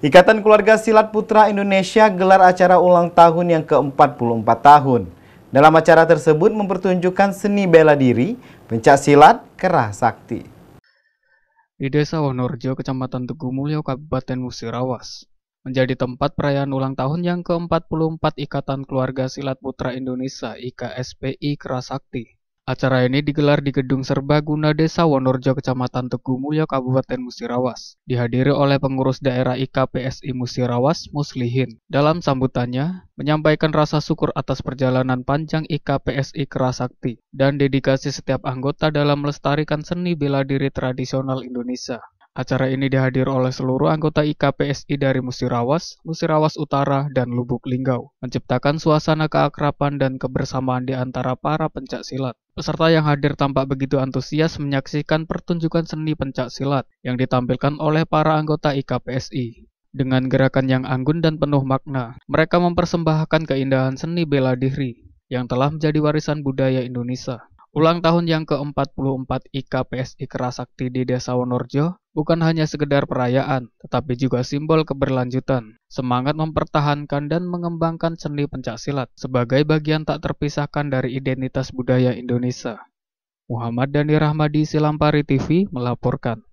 Ikatan Keluarga Silat Putra Indonesia gelar acara ulang tahun yang ke-44 tahun. Dalam acara tersebut mempertunjukkan seni bela diri, pencak silat, kerah sakti. Di Desa Wonorejo, Kecamatan Tegumulyo, Kabupaten Musirawas, menjadi tempat perayaan ulang tahun yang ke-44 Ikatan Keluarga Silat Putra Indonesia (IKSPI) Kerah Sakti. Acara ini digelar di Gedung Serbaguna Desa Wonorejo, Kecamatan Tegumulyo, Kabupaten Musirawas, dihadiri oleh pengurus daerah IKPSI Musirawas, Muslihin. Dalam sambutannya, menyampaikan rasa syukur atas perjalanan panjang IKPSI Kerah Sakti dan dedikasi setiap anggota dalam melestarikan seni bela diri tradisional Indonesia. Acara ini dihadiri oleh seluruh anggota IKPSI dari Musirawas, Musirawas Utara, dan Lubuk Linggau, menciptakan suasana keakraban dan kebersamaan di antara para pencak silat. Peserta yang hadir tampak begitu antusias menyaksikan pertunjukan seni pencak silat yang ditampilkan oleh para anggota IKPSI. Dengan gerakan yang anggun dan penuh makna, mereka mempersembahkan keindahan seni bela diri yang telah menjadi warisan budaya Indonesia. Ulang tahun yang ke-44 IKPSI Kerah Sakti di Desa Wonorejo bukan hanya sekedar perayaan, tetapi juga simbol keberlanjutan, semangat mempertahankan dan mengembangkan seni pencaksilat sebagai bagian tak terpisahkan dari identitas budaya Indonesia. Muhammad Dhani Rahmadi, Silampari TV, melaporkan.